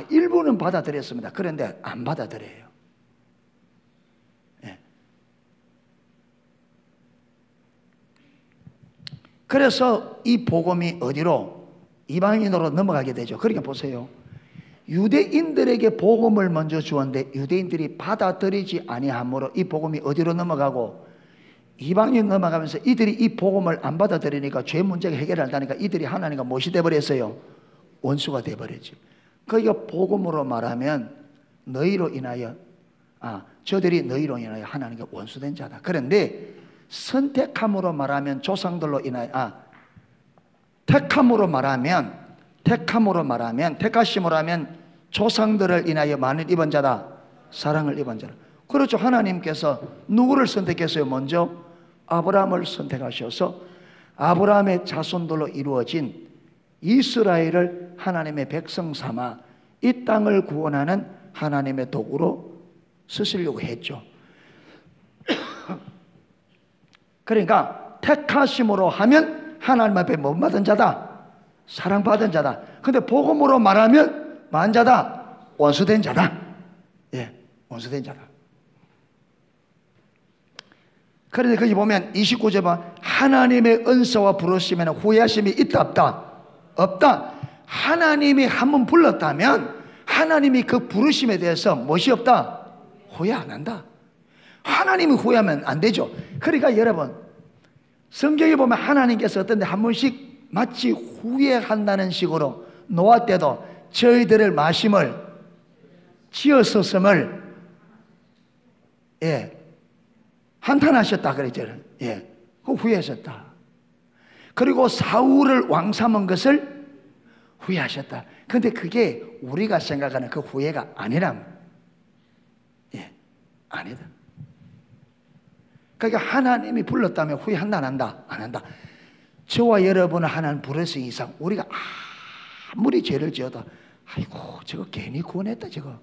일부는 받아들였습니다. 그런데 안 받아들여요. 예. 그래서 이 복음이 어디로? 이방인으로 넘어가게 되죠. 그러니까 보세요. 유대인들에게 복음을 먼저 주었는데 유대인들이 받아들이지 아니하므로 이 복음이 어디로 넘어가고? 이방인 넘어가면서 이들이 이 복음을 안 받아들이니까 죄 문제가 해결한다니까 이들이 하나님과 무엇이 되어버렸어요? 원수가 되어버렸죠. 그러니까 복음으로 말하면 너희로 인하여 저들이 너희로 인하여 하나님과 원수된 자다. 그런데 선택함으로 말하면 조상들로 인하여 택함으로 말하면 택하심으로 하면 조상들을 인하여 많은 입은 자다. 사랑을 입은 자다. 그렇죠. 하나님께서 누구를 선택했어요? 먼저 아브라함을 선택하셔서 아브라함의 자손들로 이루어진 이스라엘을 하나님의 백성 삼아 이 땅을 구원하는 하나님의 도구로 쓰시려고 했죠. 그러니까 택하심으로 하면 하나님 앞에 못 받은 자다, 사랑받은 자다. 근데 복음으로 말하면 만자다, 원수된 자다. 예, 원수된 자다. 그런데 거기 보면 29절 보면 하나님의 은사와 부르심에는 후회하심이 있다 없다? 없다. 하나님이 한번 불렀다면 하나님이 그 부르심에 대해서 무엇이 없다? 후회 안 한다. 하나님이 후회하면 안 되죠. 그러니까 여러분, 성경에 보면 하나님께서 어떤 데 한 번씩 마치 후회한다는 식으로 노아 때도 저희들을 마심을 지었었음을 한탄하셨다 그랬죠. 그 후회하셨다. 그리고 사울을 왕 삼은 것을 후회하셨다. 근데 그게 우리가 생각하는 그 후회가 아니람. 아니다. 그러니까 하나님이 불렀다면 후회한다 안 한다? 안 한다. 저와 여러분을 하나님 부르신 이상 우리가 아무리 죄를 지어도 아이고 저거 괜히 구원했다 저거.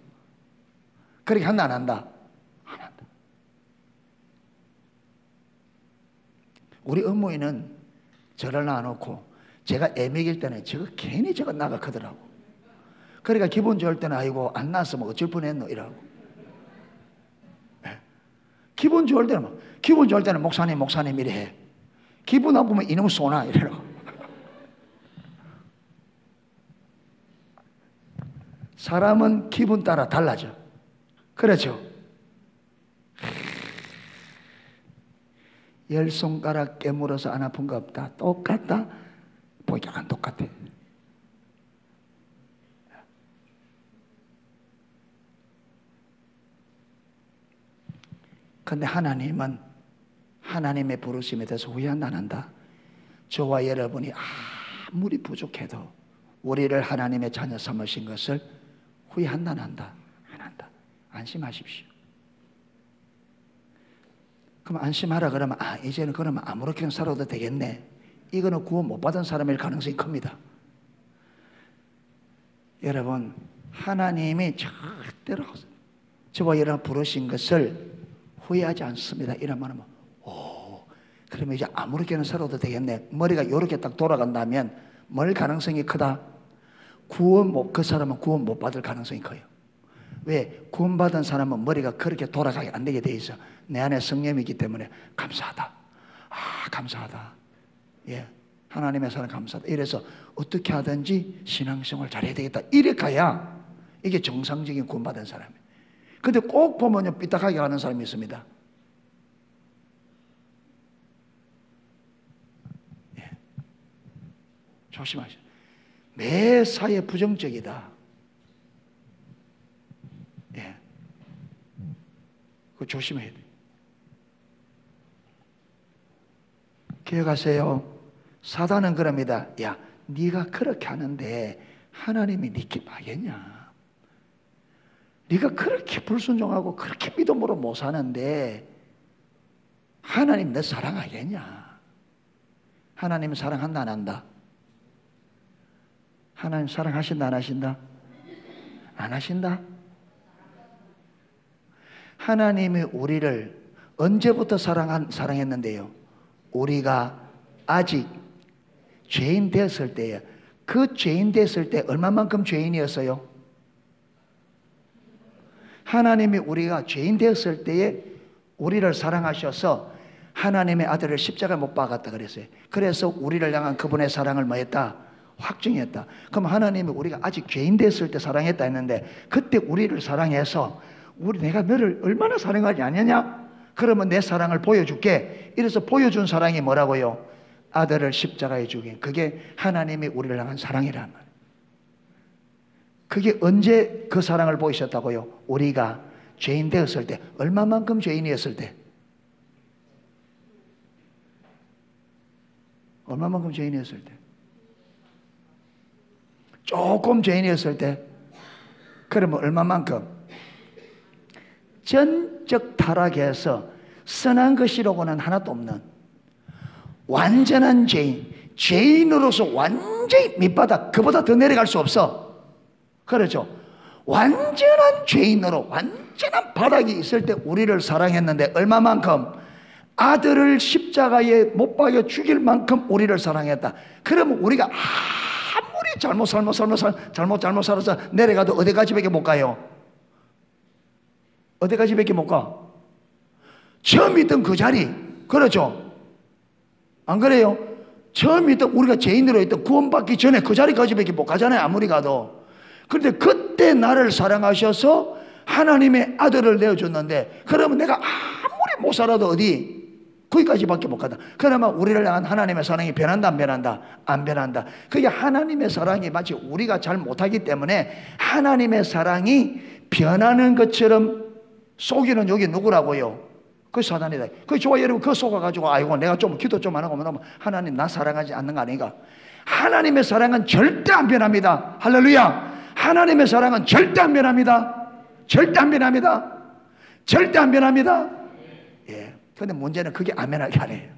그렇게 한다 안 한다? 안 한다. 우리 어머니는 저를 낳아놓고 제가 애먹일 때는 저거 괜히 저거 나가 크더라고. 그러니까 기분 좋을 때는 아이고 안 낳았으면 어쩔 뻔했노 이라고. 기분 좋을 때는 목사님 이래 해. 기분 나쁘면 이놈 쏘나 이래라고. 사람은 기분 따라 달라져. 그렇죠? 열 손가락 깨물어서 안 아픈 거 없다. 똑같다? 보기가 안 똑같아. 근데 하나님은 하나님의 부르심에 대해서 후회한다 안 한다? 저와 여러분이 아무리 부족해도 우리를 하나님의 자녀 삼으신 것을 후회한다 안 한다? 안 한다. 안심하십시오. 그럼 안심하라 그러면 이제는 그러면 아무렇게나 살아도 되겠네. 이거는 구원 못 받은 사람일 가능성이 큽니다. 여러분, 하나님이 절대로 저와 여러분 부르신 것을 후회하지 않습니다. 이런 말하면 그러면 이제 아무렇게나 살아도 되겠네. 머리가 이렇게 딱 돌아간다면 뭘 가능성이 크다? 그 사람은 구원 못 받을 가능성이 커요. 왜? 구원받은 사람은 머리가 그렇게 돌아가게 안 되게 돼 있어. 내 안에 성령이 있기 때문에 감사하다. 감사하다. 예, 하나님의 사랑 감사하다. 이래서 어떻게 하든지 신앙생활 잘해야 되겠다. 이래 가야 이게 정상적인 구원받은 사람이에요. 근데 꼭 보면요 삐딱하게 가는 사람이 있습니다. 예. 조심하세요. 매사에 부정적이다. 예. 그거 조심해야 돼요. 기억하세요. 사단은 그럽니다. 야, 네가 그렇게 하는데 하나님이 네 길 알겠냐? 네가 그렇게 불순종하고 그렇게 믿음으로 못 사는데 하나님 너 사랑하겠냐? 하나님 사랑한다 안 한다? 하나님 사랑하신다 안 하신다? 안 하신다? 하나님이 우리를 언제부터 사랑했는데요? 우리가 아직 죄인 됐을 때에, 그 죄인 됐을 때 얼마만큼 죄인이었어요? 하나님이 우리가 죄인 되었을 때에 우리를 사랑하셔서 하나님의 아들을 십자가에 못 박았다 그랬어요. 그래서 우리를 향한 그분의 사랑을 뭐 했다? 확증했다. 그럼 하나님이 우리가 아직 죄인 됐을 때 사랑했다 했는데 그때 우리를 사랑해서 내가 너를 얼마나 사랑하지 않느냐? 그러면 내 사랑을 보여줄게. 이래서 보여준 사랑이 뭐라고요? 아들을 십자가에 죽인. 그게 하나님이 우리를 향한 사랑이란 말이에요. 그게 언제 그 사랑을 보이셨다고요? 우리가 죄인 되었을 때. 얼마만큼 죄인이었을 때? 얼마만큼 죄인이었을 때? 조금 죄인이었을 때? 그러면 얼마만큼? 전적 타락해서 선한 것이라고는 하나도 없는 완전한 죄인, 죄인으로서 완전히 밑바닥, 그보다 더 내려갈 수 없어. 그렇죠? 완전한 죄인으로 완전한 바닥이 있을 때 우리를 사랑했는데 얼마만큼? 아들을 십자가에 못 박여 죽일 만큼 우리를 사랑했다. 그러면 우리가 아무리 잘못 살아서 내려가도 어디까지밖에 못 가요? 어디까지밖에 못 가? 처음 있던 그 자리. 그렇죠? 안 그래요? 처음 있던 우리가 죄인으로 있던 구원받기 전에 그 자리까지밖에 못 가잖아요. 아무리 가도. 그런데 그때 나를 사랑하셔서 하나님의 아들을 내어줬는데 그러면 내가 아무리 못 살아도 어디? 거기까지밖에 못 가다. 그러면 우리를 향한 하나님의 사랑이 변한다 안 변한다? 안 변한다. 그게 하나님의 사랑이 마치 우리가 잘 못하기 때문에 하나님의 사랑이 변하는 것처럼 속이는 여기 누구라고요? 그 사단이다. 그 저와 여러분 그 속아가지고 아이고 내가 좀 기도 좀 안 하고 그러면 하나님 나 사랑하지 않는 거 아닌가? 하나님의 사랑은 절대 안 변합니다. 할렐루야. 하나님의 사랑은 절대 안 변합니다. 절대 안 변합니다. 절대 안 변합니다. 예. 근데 문제는 그게 안 변하게 하네요.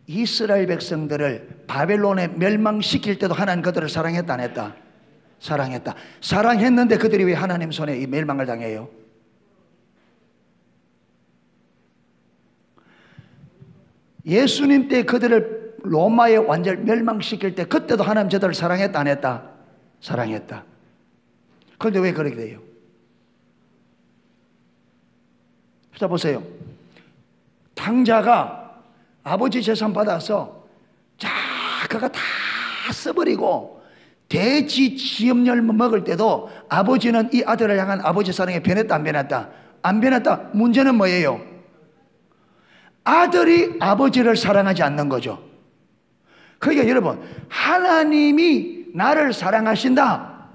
이스라엘 백성들을 바벨론에 멸망시킬 때도 하나님 그들을 사랑했다 안 했다? 사랑했다. 사랑했는데 그들이 왜 하나님 손에 이 멸망을 당해요? 예수님 때 그들을 로마에 완전 멸망시킬 때 그때도 하나님 저들을 사랑했다 안 했다? 사랑했다. 그런데 왜 그렇게 돼요? 자 보세요. 탕자가 아버지 재산 받아서 그가 다 써버리고 돼지 지엽열 먹을 때도 아버지는 이 아들을 향한 아버지 사랑에 변했다 안 변했다? 안 변했다. 문제는 뭐예요? 아들이 아버지를 사랑하지 않는 거죠. 그러니까 여러분, 하나님이 나를 사랑하신다,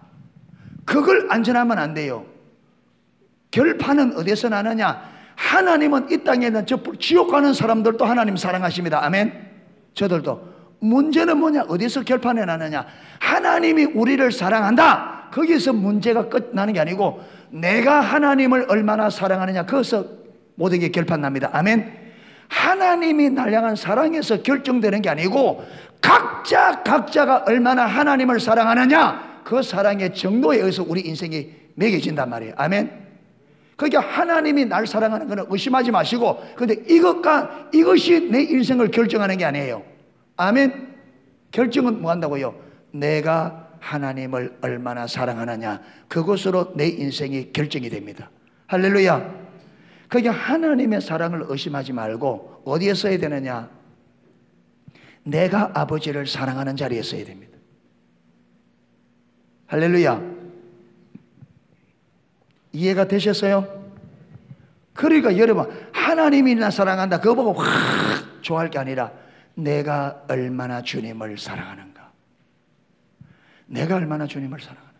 그걸 안전하면 안 돼요. 결판은 어디서 나느냐? 하나님은 이 땅에 있는 저 지옥 가는 사람들도 하나님 사랑하십니다. 아멘. 저들도. 문제는 뭐냐? 어디서 결판이 나느냐? 하나님이 우리를 사랑한다, 거기서 문제가 끝나는 게 아니고 내가 하나님을 얼마나 사랑하느냐, 거기서 모든 게 결판납니다. 아멘. 하나님이 날 향한 사랑에서 결정되는 게 아니고 각자가 얼마나 하나님을 사랑하느냐, 그 사랑의 정도에 의해서 우리 인생이 매겨진단 말이에요. 아멘. 그러니까 하나님이 날 사랑하는 것은 의심하지 마시고, 근데 이것이 내 인생을 결정하는 게 아니에요. 아멘. 결정은 뭐 한다고요? 내가 하나님을 얼마나 사랑하느냐, 그것으로 내 인생이 결정이 됩니다. 할렐루야. 그러니까 하나님의 사랑을 의심하지 말고 어디에 써야 되느냐? 내가 아버지를 사랑하는 자리에 써야 됩니다. 할렐루야. 이해가 되셨어요? 그러니까 여러분, 하나님이 나 사랑한다 그거 보고 확 좋아할 게 아니라 내가 얼마나 주님을 사랑하는가, 내가 얼마나 주님을 사랑하는가,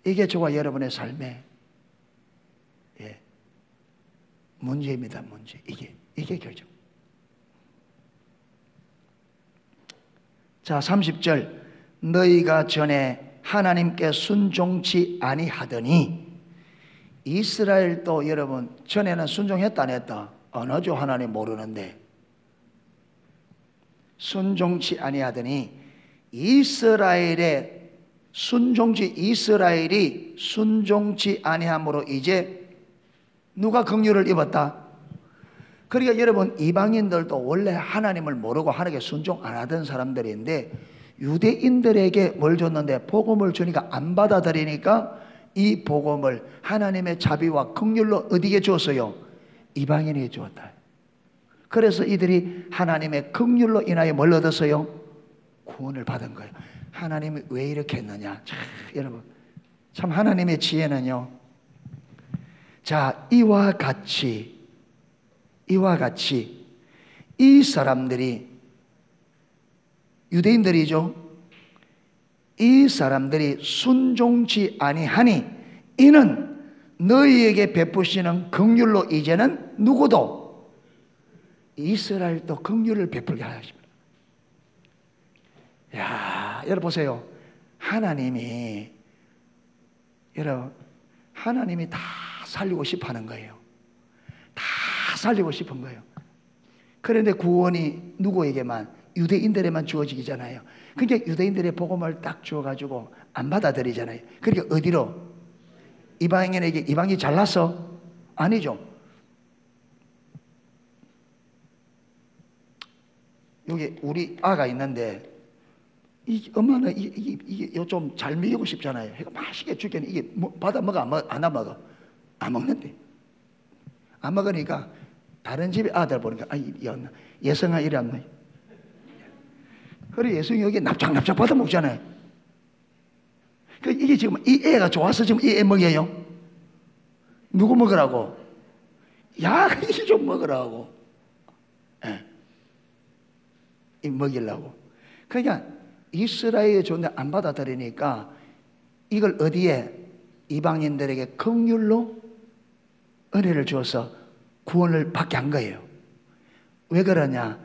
이게 저와 여러분의 삶의 문제입니다. 문제. 이게 결정. 자, 30절. 너희가 전에 하나님께 순종치 아니하더니, 이스라엘도 여러분 전에는 순종했다 안 했다? 안 하죠. 하나님 모르는데. 순종치 아니하더니 이스라엘이 순종치 아니함으로 이제 누가 긍휼을 입었다? 그러니까 여러분, 이방인들도 원래 하나님을 모르고 하나님께 순종 안 하던 사람들인데 유대인들에게 뭘 줬는데 복음을 주니까 안 받아들이니까 이 복음을 하나님의 자비와 긍휼로 어디에 줬어요? 이방인에게 주었다. 그래서 이들이 하나님의 긍휼로 인하여 뭘 얻었어요? 구원을 받은 거예요. 하나님이 왜 이렇게 했느냐? 참, 여러분, 참 하나님의 지혜는요, 자, 이와 같이 이 사람들이, 유대인들이죠. 이 사람들이 순종치 아니하니 이는 너희에게 베푸시는 긍휼로 이제는 누구도 이스라엘도 긍휼을 베풀게 하십니다. 야, 여러분 보세요. 하나님이 다 살리고 싶어 하는 거예요. 다 살리고 싶은 거예요. 그런데 구원이 누구에게만? 유대인들에만 주어지잖아요. 그러니까 유대인들의 복음을 딱 주어가지고 안 받아들이잖아요. 그러니까 어디로? 이방인에게. 이방인이 잘났어? 아니죠. 여기 우리 아가 있는데 엄마는 이게 좀 잘 먹이고 싶잖아요. 이거 맛있게 주겠네. 이게 받아 먹어 안 먹어? 안 먹는데. 안 먹으니까 다른 집에 아들 보니까 예성아 이리 안 나. 그래, 예성이 여기 납작납작 받아 먹잖아요. 이게 지금 이 애가 좋아서 지금 이 애 먹여요. 누구 먹으라고? 야, 이게 좀 먹으라고. 이 먹이려고. 그러니까 이스라엘의 존재 안 받아들이니까 이걸 어디에? 이방인들에게 긍휼로 은혜를 주어서 구원을 받게 한 거예요. 왜 그러냐?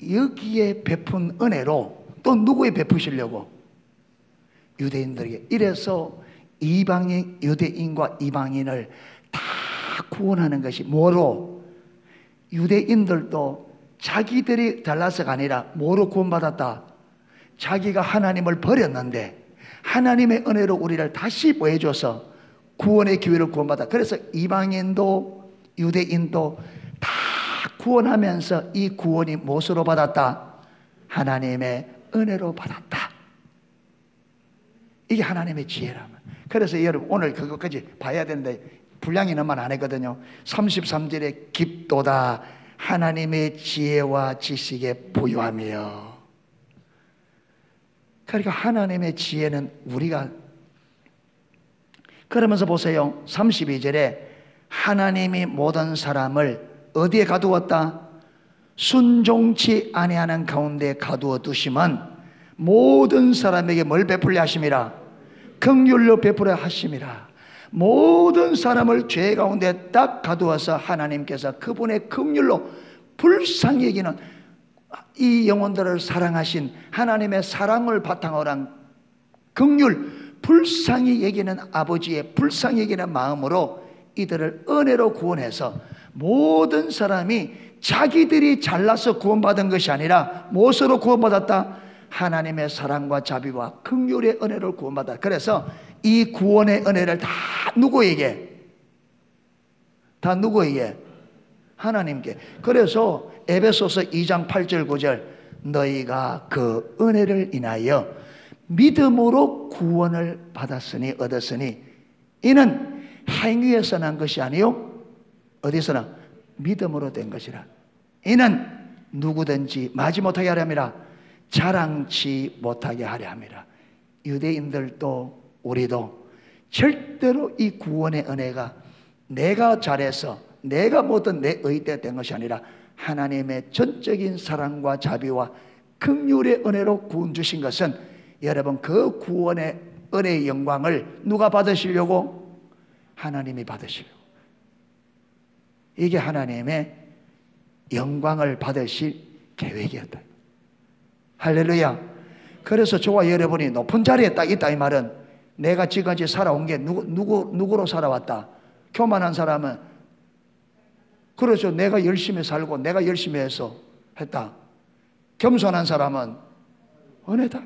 여기에 베푼 은혜로 또 누구에 베푸시려고? 유대인들에게. 이래서 이방인, 유대인과 이방인을 다 구원하는 것이 뭐로? 유대인들도 자기들이 잘나서가 아니라 뭐로 구원받았다? 자기가 하나님을 버렸는데 하나님의 은혜로 우리를 다시 보여줘서 구원의 기회를 구원받아. 그래서 이방인도 유대인도 다 구원하면서 이 구원이 무엇으로 받았다? 하나님의 은혜로 받았다. 이게 하나님의 지혜라면. 그래서 여러분 오늘 그것까지 봐야 되는데 분량이 너무 안 했거든요. 33절에 깊도다 하나님의 지혜와 지식에 부유하며. 그러니까 하나님의 지혜는 우리가, 그러면서 보세요. 32절에 하나님이 모든 사람을 어디에 가두었다? 순종치 아니하는 가운데 가두어 두심은 모든 사람에게 뭘 베풀려 하심이라? 긍휼로 베풀어 하심이라. 모든 사람을 죄 가운데 딱 가두어서 하나님께서 그분의 긍휼로 불쌍히 여기는, 이 영혼들을 사랑하신 하나님의 사랑을 바탕으로 한 긍휼, 불쌍히 여기는 아버지의 불쌍히 여기는 마음으로 이들을 은혜로 구원해서 모든 사람이 자기들이 잘나서 구원받은 것이 아니라 무엇으로 구원받았다? 하나님의 사랑과 자비와 긍휼의 은혜로 구원받았다. 그래서 이 구원의 은혜를 다 누구에게? 다 누구에게? 하나님께. 그래서 에베소서 2장 8절 9절 너희가 그 은혜를 인하여 믿음으로 구원을 받았으니 얻었으니 이는 행위에서 난 것이 아니요 어디서나 믿음으로 된 것이라. 이는 누구든지 마지 못하게 하려 함이라. 자랑치 못하게 하려 함이라. 유대인들도 우리도 절대로 이 구원의 은혜가 내가 잘해서 내가 모든 내 의대 된 것이 아니라 하나님의 전적인 사랑과 자비와 긍휼의 은혜로 구원 주신 것은, 여러분 그 구원의 은혜의 영광을 누가 받으시려고? 하나님이 받으시려고. 이게 하나님의 영광을 받으실 계획이었다. 할렐루야. 그래서 저와 여러분이 높은 자리에 딱 있다 이 말은, 내가 지금까지 살아온 게 누구로 살아왔다? 교만한 사람은 그렇죠. 내가 열심히 살고 내가 열심히 해서 했다. 겸손한 사람은 은혜다.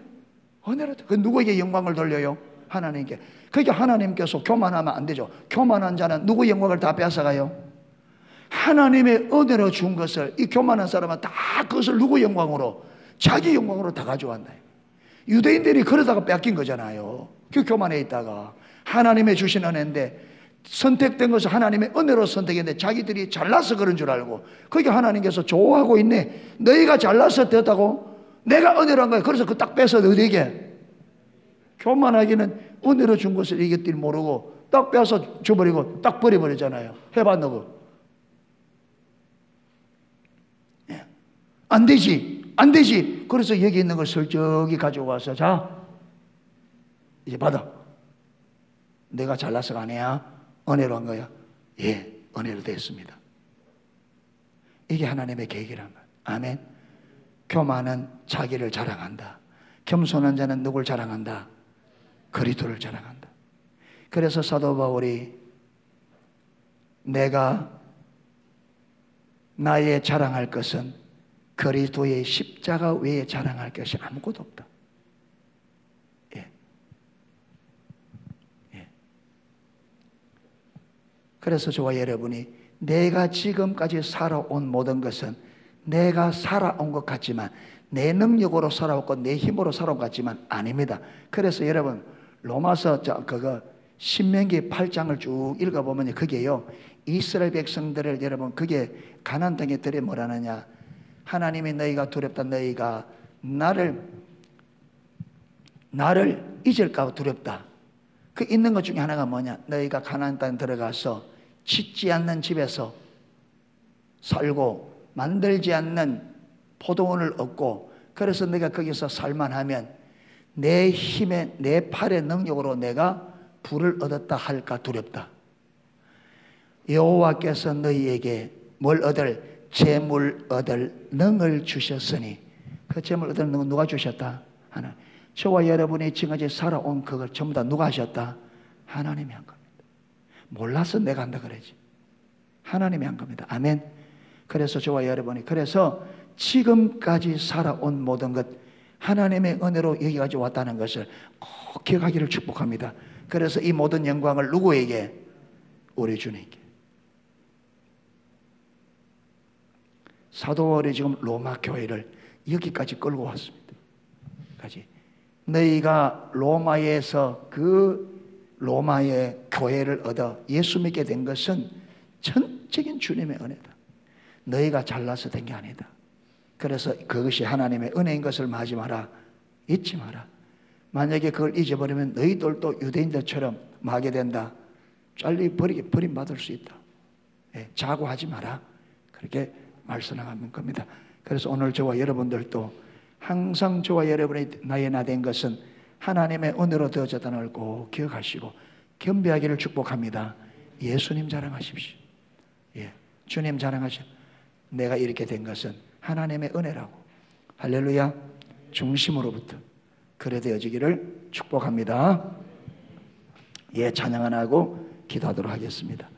은혜다. 그 누구에게 영광을 돌려요? 하나님께. 그러니까 하나님께서 교만하면 안 되죠. 교만한 자는 누구 영광을 다 뺏어가요? 하나님의 은혜로 준 것을 이 교만한 사람은 다 그것을 누구 영광으로? 자기 영광으로 다 가져간다. 유대인들이 그러다가 뺏긴 거잖아요. 그 교만에 있다가. 하나님의 주신 은혜인데 선택된 것을 하나님의 은혜로 선택했는데 자기들이 잘나서 그런 줄 알고, 그게 하나님께서 좋아하고 있네. 너희가 잘나서 됐다고? 내가 은혜로 한 거야. 그래서 그 딱 뺏어 어디에게? 교만하기는 은혜로 준 것을 이것들이 모르고 딱 뺏어 줘버리고 딱 버려버리잖아요. 해봤나 그? 안 되지, 안 되지. 그래서 여기 있는 걸 슬쩍이 가져와서 자 이제 받아. 내가 잘나서가 아니야. 은혜로 한 거야. 예, 은혜로 됐습니다. 이게 하나님의 계획이란 말. 아멘. 교만은 자기를 자랑한다. 겸손한 자는 누굴 자랑한다? 그리스도를 자랑한다. 그래서 사도 바울이 내가 나의 자랑할 것은 그리스도의 십자가 외에 자랑할 것이 아무것도 없다. 그래서 저와 여러분이 내가 지금까지 살아온 모든 것은 내가 살아온 것 같지만, 내 능력으로 살아왔고 내 힘으로 살아온 것 같지만 아닙니다. 그래서 여러분 로마서 신명기 8장을 쭉 읽어보면 그게요, 이스라엘 백성들을 여러분 그게 가나안 땅에 들여 뭐라느냐, 하나님이 너희가 두렵다, 너희가 나를 잊을까 봐 두렵다. 그 있는 것 중에 하나가 뭐냐, 너희가 가나안 땅에 들어가서 짓지 않는 집에서 살고 만들지 않는 포도원을 얻고, 그래서 내가 거기서 살만하면 내 힘에 내 팔의 능력으로 내가 부를 얻었다 할까 두렵다. 여호와께서 너희에게 뭘 얻을? 재물 얻을 능을 주셨으니, 그 재물 얻을 능은 누가 주셨다? 하나님. 저와 여러분이 지금까지 살아온 그걸 전부 다 누가 하셨다? 하나님이 한 겁니다. 몰라서 내가 한다 그러지. 하나님이 한 겁니다. 아멘. 그래서 저와 여러분이 그래서 지금까지 살아온 모든 것 하나님의 은혜로 여기까지 왔다는 것을 꼭 기억하기를 축복합니다. 그래서 이 모든 영광을 누구에게? 우리 주님께. 사도 바울이 지금 로마 교회를 여기까지 끌고 왔습니다. 너희가 로마에서 그 로마의 교회를 얻어 예수 믿게 된 것은 전적인 주님의 은혜다. 너희가 잘나서 된 게 아니다. 그래서 그것이 하나님의 은혜인 것을 마지 마라. 잊지 마라. 만약에 그걸 잊어버리면 너희들도 유대인들처럼 마게 된다. 버림받을 수 있다. 예, 자고하지 마라. 그렇게 말씀하는 겁니다. 그래서 오늘 저와 여러분들도 항상 저와 여러분의 나의 나된 것은 하나님의 은혜로 되어졌다는 걸 꼭 기억하시고 겸비하기를 축복합니다. 예수님 자랑하십시오. 예, 주님 자랑하십시오. 내가 이렇게 된 것은 하나님의 은혜라고. 할렐루야. 중심으로부터 그래 되어지기를 축복합니다. 예, 찬양 하나 하고 기도하도록 하겠습니다.